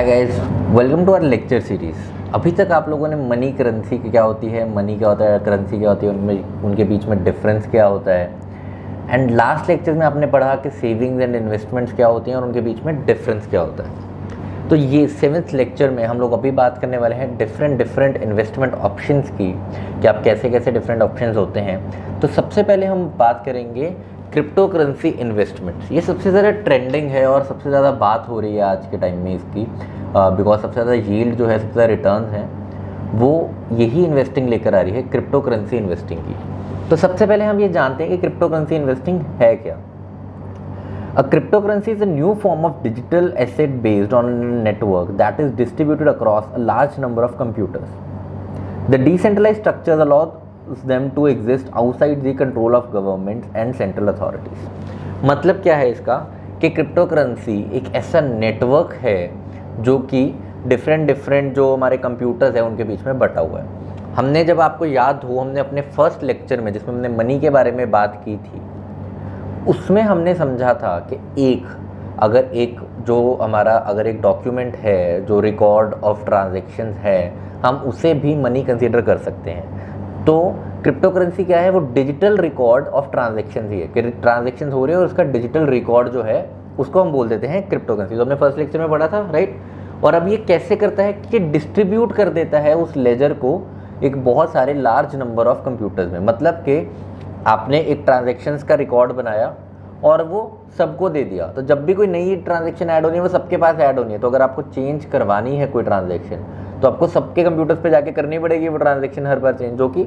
Hi guys, welcome to our lecture series. अभी तक आप लोगों ने मनी करेंसी क्या होती है, मनी क्या होता है, करेंसी क्या होती है, उनमें उनके बीच में डिफरेंस क्या होता है, एंड लास्ट लेक्चर में आपने पढ़ा कि सेविंग्स एंड इन्वेस्टमेंट्स क्या होती हैं और उनके बीच में डिफरेंस क्या होता है। तो ये 7th लेक्चर में हम लोग अभी बात करने वाले हैं डिफरेंट इन्वेस्टमेंट ऑप्शंस की, कि आप कैसे कैसे डिफरेंट ऑप्शंस होते हैं। तो सबसे पहले हम बात करेंगे क्रिप्टो करेंसी इन्वेस्टमेंट्स। ये सबसे ज़्यादा ट्रेंडिंग है और सबसे ज़्यादा बात हो रही है आज के टाइम में इसकी, बिकॉज सबसे ज़्यादा यील्ड जो है, सबसे ज़्यादा रिटर्न्स हैं, वो यही इन्वेस्टिंग लेकर आ रही है, क्रिप्टो करेंसी इन्वेस्टिंग की। तो सबसे पहले हम ये जानते हैं कि क्रिप्टो करेंसी इन्वेस्टिंग है क्या। A cryptocurrency is a new form of digital asset based on a network that is distributed across a large number of computers. The decentralized structures allows them to exist outside the control of governments and central authorities. मतलब क्या है इसका कि crypto currency एक ऐसा network है जो कि डिफरेंट जो हमारे कंप्यूटर्स हैं उनके बीच में बटा हुआ है। हमने, जब आपको याद हो, हमने अपने फर्स्ट लेक्चर में जिसमें हमने मनी के बारे में बात की थी, उसमें हमने समझा था कि अगर एक डॉक्यूमेंट है जो रिकॉर्ड ऑफ ट्रांजैक्शंस है, हम उसे भी मनी कंसीडर कर सकते हैं। तो क्रिप्टो करेंसी क्या है, वो डिजिटल रिकॉर्ड ऑफ ट्रांजैक्शंस ही है कि ट्रांजैक्शंस हो रहे हैं और उसका डिजिटल रिकॉर्ड जो है उसको हम बोल देते हैं क्रिप्टो करेंसी। तो हमने फर्स्ट लेक्चर में पढ़ा था, राइट। और अब ये कैसे करता है कि डिस्ट्रीब्यूट कर देता है उस लेजर को एक बहुत सारे लार्ज नंबर ऑफ कंप्यूटर्स में। मतलब कि आपने एक ट्रांजैक्शंस का रिकॉर्ड बनाया और वो सबको दे दिया, तो जब भी कोई नई ट्रांजैक्शन ऐड होनी है वो सबके पास ऐड होनी है। तो अगर आपको चेंज करवानी है कोई ट्रांजैक्शन, तो आपको सबके कंप्यूटर्स पे जाके करनी पड़ेगी वो ट्रांजैक्शन हर बार चेंज, जो कि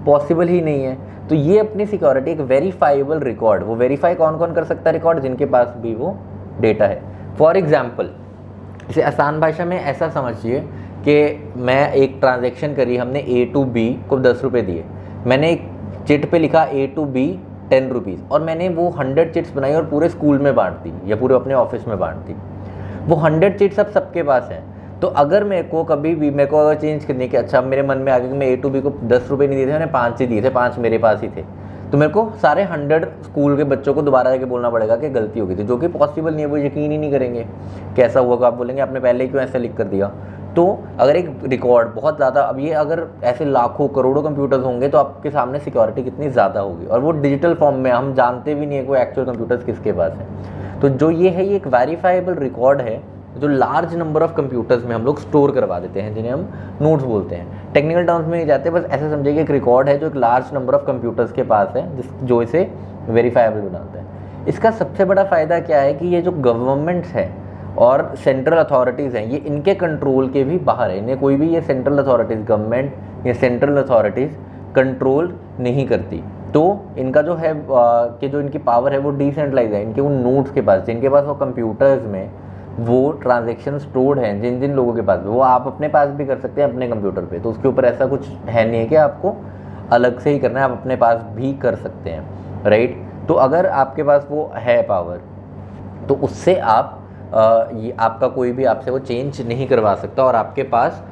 पॉसिबल ही नहीं है। तो ये अपनी सिक्योरिटी, एक वेरीफाइबल रिकॉर्ड, वो वेरीफाई कौन कौन कर सकता है रिकॉर्ड, जिनके पास भी वो डेटा है। फॉर एग्जाम्पल, इसे आसान भाषा में ऐसा समझिए कि मैं एक ट्रांजैक्शन करी, हमने A to B को 10 रुपये दिए, मैंने एक चिट पे लिखा A to B 10 रुपीज़, और मैंने वो 100 चिट्स बनाई और पूरे स्कूल में बांट दी या पूरे अपने ऑफिस में बांट दी। वो 100 चिट्स अब सबके पास हैं। तो अगर मेरे को कभी भी अगर चेंज करने के, अच्छा मेरे मन में आ गया कि मैं A to B को 10 रुपये नहीं दिए थे, मैंने 5 ही दिए थे, 5 मेरे पास ही थे, तो मेरे को सारे 100 स्कूल के बच्चों को दोबारा जाके बोलना पड़ेगा कि गलती हो गई थी, जो कि पॉसिबल नहीं है। वो यकीन ही नहीं करेंगे कैसा हुआ, आप बोलेंगे आपने पहले क्यों ऐसा लिख कर दिया। तो अगर एक रिकॉर्ड बहुत ज़्यादा, अब ये अगर ऐसे लाखों करोड़ों कंप्यूटर्स होंगे तो आपके सामने सिक्योरिटी कितनी ज़्यादा होगी, और वो डिजिटल फॉर्म में, हम जानते भी नहीं है कोई एक्चुअल कंप्यूटर्स किसके पास है। तो जो ये है, ये एक वेरीफाइबल रिकॉर्ड है जो लार्ज नंबर ऑफ कंप्यूटर्स में हम लोग स्टोर करवा देते हैं, जिन्हें हम नोट्स बोलते हैं। टेक्निकल टर्म्स में नहीं जाते, बस ऐसे समझिए कि एक रिकॉर्ड है जो एक लार्ज नंबर ऑफ कंप्यूटर्स के पास है, जो इसे वेरीफाइबल बनाता है। इसका सबसे बड़ा फ़ायदा क्या है कि ये जो गवर्नमेंट्स हैं और सेंट्रल अथॉरिटीज़ हैं, ये इनके कंट्रोल के भी बाहर है। इन्हें कोई भी ये सेंट्रल अथॉरिटीज़, गवर्नमेंट या सेंट्रल अथॉरिटीज़ कंट्रोल नहीं करती। तो इनका जो है कि जो इनकी पावर है वो डिसेंट्रलाइज है, इनके उन नोड्स के पास, जिनके पास वो कंप्यूटर्स में वो ट्रांजैक्शन स्टोर्ड हैं, जिन लोगों के पास, वो आप अपने पास भी कर सकते हैं अपने कंप्यूटर पे। तो उसके ऊपर ऐसा कुछ है नहीं है कि आपको अलग से ही करना है, आप अपने पास भी कर सकते हैं, राइट। तो अगर आपके पास वो है पावर, तो उससे आप ये आपका कोई भी आपसे वो चेंज नहीं करवा सकता, और आपके पास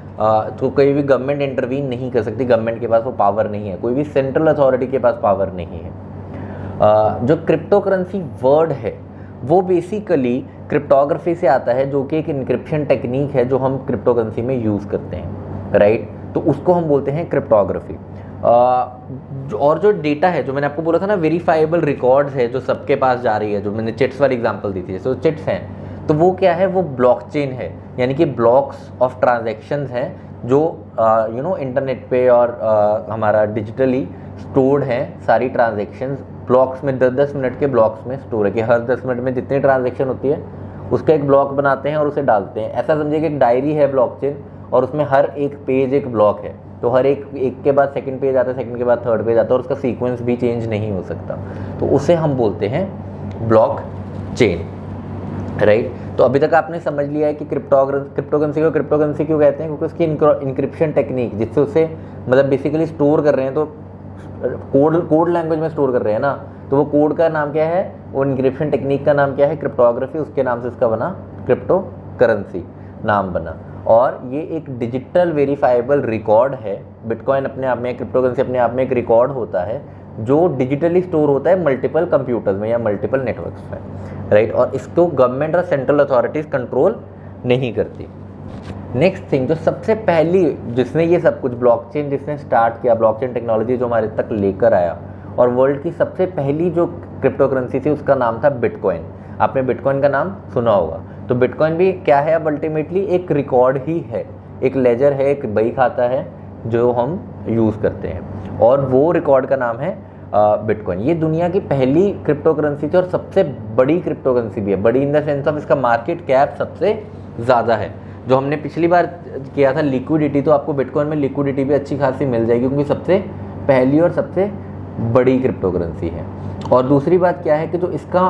तो कोई भी गवर्नमेंट इंटरवीन नहीं कर सकती, गवर्नमेंट के पास वो पावर नहीं है, कोई भी सेंट्रल अथॉरिटी के पास पावर नहीं है। जो क्रिप्टो करेंसी वर्ड है वो बेसिकली क्रिप्टोग्राफी से आता है, जो कि एक इंक्रिप्शन टेक्निक है जो हम क्रिप्टो करेंसी में यूज़ करते हैं, राइट। तो उसको हम बोलते हैं क्रिप्टोग्राफी। और जो डेटा है, जो मैंने आपको बोला था ना, वेरीफाइबल रिकॉर्ड्स है जो सबके पास जा रही है, जो मैंने चिट्स वाली एग्जांपल दी थी, जैसे वो चिट्स हैं, तो वो क्या है, वो ब्लॉकचेन है, यानी कि ब्लॉक्स ऑफ ट्रांजैक्शंस हैं जो इंटरनेट पे और हमारा डिजिटली स्टोर्ड हैं। सारी ट्रांजैक्शंस ब्लॉक्स में, 10-10 मिनट के ब्लॉक्स में स्टोर है, कि हर 10 मिनट में जितनी ट्रांजैक्शन होती है उसका एक ब्लॉक बनाते हैं और उसे डालते हैं। ऐसा समझिए कि एक डायरी है ब्लॉकचेन, और उसमें हर एक पेज एक ब्लॉक है। तो हर एक के बाद सेकंड पेज आता है, सेकंड के बाद थर्ड पेज आता है, और उसका सीक्वेंस भी चेंज नहीं हो सकता। तो उसे हम बोलते हैं ब्लॉक चेन, राइट। तो अभी तक आपने समझ लिया है कि क्रिप्टो करेंसी क्यों कहते हैं, क्योंकि उसकी इंक्रिप्शन टेक्निक, जिससे उसे मतलब बेसिकली स्टोर कर रहे हैं, तो कोड लैंग्वेज में स्टोर कर रहे हैं ना, तो वो कोड का नाम क्या है, वो इंक्रिप्शन टेक्निक का नाम क्या है, क्रिप्टोग्राफी। उसके नाम से इसका बना क्रिप्टो करेंसी नाम बना। और ये एक डिजिटल वेरीफाइबल रिकॉर्ड है। बिटकॉइन अपने आप में, क्रिप्टो करेंसी अपने आप में एक रिकॉर्ड होता है जो डिजिटली स्टोर होता है मल्टीपल कंप्यूटर्स में या मल्टीपल नेटवर्क्स में, राइट। और इसको गवर्नमेंट और सेंट्रल अथॉरिटीज़ कंट्रोल नहीं करती। नेक्स्ट थिंग, जो सबसे पहली जिसने ये सब कुछ ब्लॉकचेन जिसने स्टार्ट किया, ब्लॉकचेन टेक्नोलॉजी जो हमारे तक लेकर आया, और वर्ल्ड की सबसे पहली जो क्रिप्टो करेंसी थी उसका नाम था बिटकॉइन। आपने बिटकॉइन का नाम सुना होगा। तो बिटकॉइन भी क्या है, अब अल्टीमेटली एक रिकॉर्ड ही है, एक लेजर है, एक बही खाता है जो हम यूज़ करते हैं, और वो रिकॉर्ड का नाम है बिटकॉइन। ये दुनिया की पहली क्रिप्टो करेंसी थी और सबसे बड़ी क्रिप्टो करेंसी भी है। बड़ी इन द सेंस ऑफ इसका मार्केट कैप सबसे ज़्यादा है। जो हमने पिछली बार किया था लिक्विडिटी, तो आपको बिटकॉइन में लिक्विडिटी भी अच्छी खासी मिल जाएगी क्योंकि सबसे पहली और सबसे बड़ी क्रिप्टो करेंसी है। और दूसरी बात क्या है कि जो इसका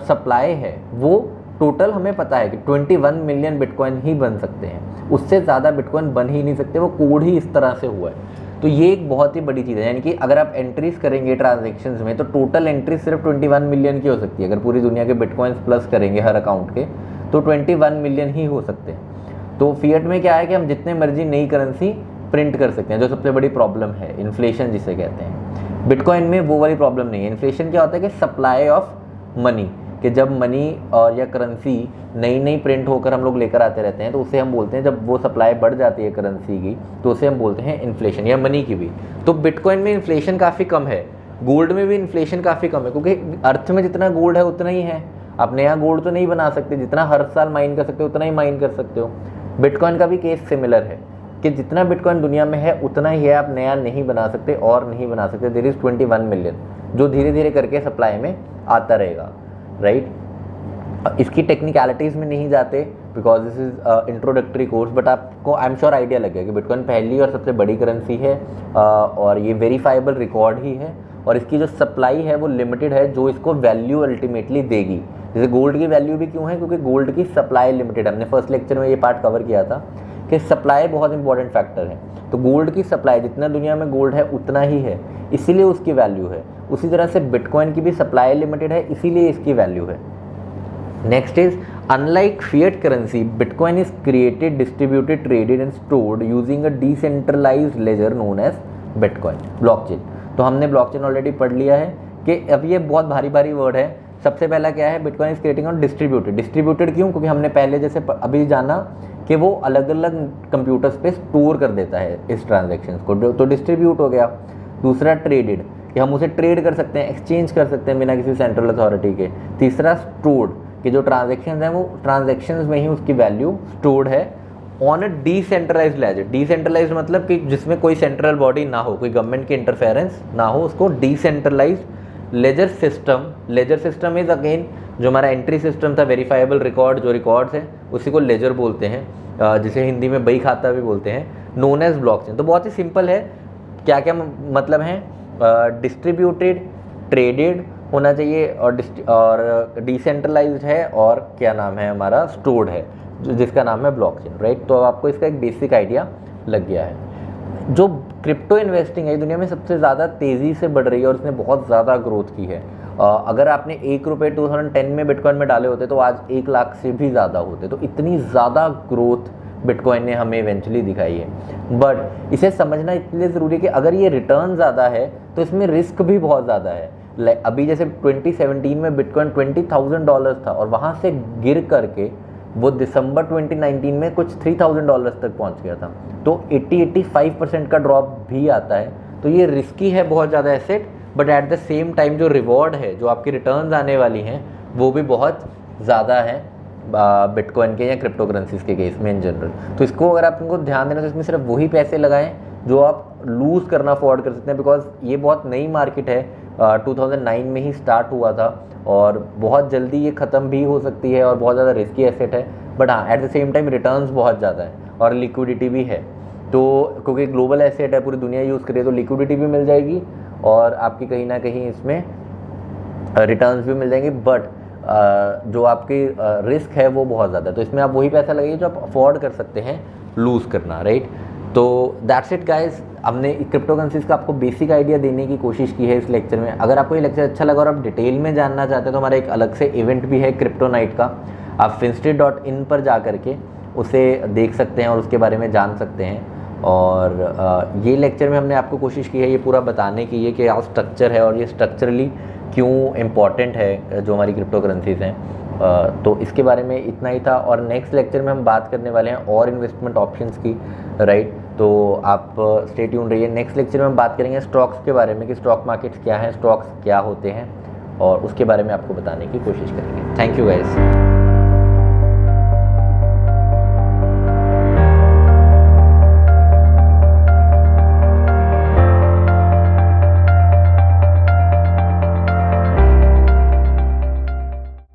सप्लाई है वो टोटल हमें पता है कि 21 मिलियन बिटकॉइन ही बन सकते हैं, उससे ज़्यादा बिटकॉइन बन ही नहीं सकते, वो कोड ही इस तरह से हुआ है। तो ये एक बहुत ही बड़ी चीज़ है, यानी कि अगर आप एंट्रीज करेंगे ट्रांजेक्शन्स में तो टोटल एंट्रीज सिर्फ 21 मिलियन की हो सकती है। अगर पूरी दुनिया के बिटकॉइंस प्लस करेंगे हर अकाउंट के तो 21 मिलियन ही हो सकते हैं। तो फिएट में क्या है कि हम जितने मर्जी नई करेंसी प्रिंट कर सकते हैं, जो सबसे बड़ी प्रॉब्लम है इन्फ्लेशन जिसे कहते हैं। बिटकॉइन में वो वाली प्रॉब्लम नहीं है। इन्फ्लेशन क्या होता है कि सप्लाई ऑफ मनी, कि जब मनी और या करेंसी नई नई प्रिंट होकर हम लोग लेकर आते रहते हैं तो उसे हम बोलते हैं, जब वो सप्लाई बढ़ जाती है करेंसी की तो उसे हम बोलते हैं इन्फ्लेशन, या मनी की भी। तो बिटकॉइन में इन्फ्लेशन काफ़ी कम है, गोल्ड में भी इन्फ्लेशन काफ़ी कम है, क्योंकि अर्थ में जितना गोल्ड है उतना ही है। आप नया गोल्ड तो नहीं बना सकते, जितना हर साल माइन कर सकते हो उतना ही माइन कर सकते हो। बिटकॉइन का भी केस सिमिलर है कि जितना बिटकॉइन दुनिया में है उतना ही है, आप नया नहीं बना सकते और नहीं बना सकते। देयर इज़ 21 मिलियन जो धीरे धीरे करके सप्लाई में आता रहेगा, राइट। इसकी टेक्निकलिटीज़ में नहीं जाते because this is introductory course, but आपको आई एम श्योर आइडिया लग गया कि बिटकॉइन पहली और सबसे बड़ी करेंसी है और ये वेरीफाइबल रिकॉर्ड ही है, और इसकी जो सप्लाई है वो लिमिटेड है, जो इसको वैल्यू अल्टीमेटली देगी। जैसे गोल्ड की वैल्यू भी क्यों है, क्योंकि गोल्ड की सप्लाई लिमिटेड है। हमने फर्स्ट लेक्चर में ये पार्ट कवर किया था कि सप्लाई बहुत इंपॉर्टेंट फैक्टर है। तो गोल्ड की सप्लाई, जितना दुनिया में गोल्ड है उतना ही है, इसीलिए उसकी वैल्यू है। उसी तरह से बिटकॉइन की भी सप्लाई लिमिटेड है, इसीलिए इसकी वैल्यू है। Next is, unlike fiat currency, bitcoin is created, distributed, traded and stored using a decentralised ledger known as bitcoin, blockchain. तो हमने ब्लॉकचेन ऑलरेडी पढ़ लिया है कि अब ये बहुत भारी भारी वर्ड है। सबसे पहला क्या है, bitcoin is creating on distributed. Distributed क्यों, क्योंकि हमने पहले जैसे अभी जाना कि वो अलग अलग कंप्यूटर्स पे स्टोर कर देता है इस ट्रांजेक्शन्स को, तो डिस्ट्रीब्यूट हो गया। दूसरा ट्रेडेड, कि हम उसे ट्रेड कर सकते हैं, एक्सचेंज कर सकते हैं बिना किसी सेंट्रल अथॉरिटी के। तीसरा स्टोर्ड, कि जो ट्रांजेक्शन्स हैं वो ट्रांजेक्शन्स में ही उसकी वैल्यू स्टोर्ड है on a decentralised ledger. Decentralised मतलब कि जिसमें कोई सेंट्रल बॉडी ना हो, कोई गवर्नमेंट की इंटरफेरेंस ना हो, उसको decentralised ledger system. Ledger system is again जो हमारा एंट्री सिस्टम था, वेरीफाइबल रिकॉर्ड, जो रिकॉर्ड्स हैं उसी को लेजर बोलते हैं, जिसे हिंदी में बही खाता भी बोलते हैं, नोन एज ब्लॉकचेन। तो बहुत ही सिंपल है, क्या क्या मतलब है, डिस्ट्रीब्यूटेड, ट्रेडेड होना चाहिए, और डिसेंट्रलाइज्ड है, और क्या नाम है हमारा, स्टोर्ड है, जिसका नाम है ब्लॉकचेन, राइट। तो अब आपको इसका एक बेसिक आइडिया लग गया है। जो क्रिप्टो इन्वेस्टिंग है दुनिया में सबसे ज़्यादा तेज़ी से बढ़ रही है और इसने बहुत ज़्यादा ग्रोथ की है। अगर आपने 1 रुपये 2010 में बिटकॉइन में डाले होते तो आज 1 लाख से भी ज़्यादा होते। तो इतनी ज़्यादा ग्रोथ बिटकॉइन ने हमें इवेंचुअली दिखाई है। बट इसे समझना इसलिए ज़रूरी है कि अगर ये रिटर्न ज़्यादा है तो इसमें रिस्क भी बहुत ज़्यादा है। अभी जैसे 2017 में बिटकॉइन $20,000 था और वहाँ से गिर करके वो दिसंबर 2019 में कुछ $3,000 तक पहुँच गया था। तो 80-85% का ड्रॉप भी आता है। तो ये रिस्की है बहुत ज़्यादा asset, but at the same time जो रिवॉर्ड है, जो आपकी रिटर्न्स आने वाली हैं, वो भी बहुत ज़्यादा है बिटकॉइन के या क्रिप्टो करेंसीज के केस में इन जनरल। तो इसको अगर आप इनको ध्यान देना तो इसमें सिर्फ वही पैसे लगाएं जो आप लूज़ करना अफोर्ड कर सकते हैं, बिकॉज ये बहुत नई मार्केट है, 2009 में ही स्टार्ट हुआ था और बहुत जल्दी ये ख़त्म भी हो सकती है और बहुत ज़्यादा रिस्की एसेट है। बट हाँ, at the same time returns बहुत ज़्यादा है और लिक्विडिटी भी है। तो क्योंकि ग्लोबल एसेट है, पूरी दुनिया यूज़ करे, तो लिक्विडिटी भी मिल जाएगी और आपकी कहीं ना कहीं इसमें रिटर्न्स भी मिल जाएंगे। बट जो आपकी रिस्क है वो बहुत ज़्यादा है। तो इसमें आप वही पैसा लगाइए जो आप अफोर्ड कर सकते हैं लूज़ करना, राइट। तो दैट्स इट गाइस, हमने क्रिप्टो करेंसीज का आपको बेसिक आइडिया देने की कोशिश की है इस लेक्चर में। अगर आपको ये लेक्चर अच्छा लगा और आप डिटेल में जानना चाहते हैं तो हमारा एक अलग से इवेंट भी है क्रिप्टो नाइट का। आप finstreet.in पर जा करके उसे देख सकते हैं और उसके बारे में जान सकते हैं। और ये लेक्चर में हमने आपको कोशिश की है ये पूरा बताने की है कि क्या स्ट्रक्चर है और ये स्ट्रक्चरली क्यों इम्पॉर्टेंट है जो हमारी क्रिप्टो करेंसीज हैं। तो इसके बारे में इतना ही था। और नेक्स्ट लेक्चर में हम बात करने वाले हैं और इन्वेस्टमेंट ऑप्शंस की, राइट। तो आप स्टे ट्यून रहिए। नेक्स्ट लेक्चर में हम बात करेंगे स्टॉक्स के बारे में कि स्टॉक मार्केट्स क्या हैं, स्टॉक्स क्या होते हैं, और उसके बारे में आपको बताने की कोशिश करेंगे। Thank you guys.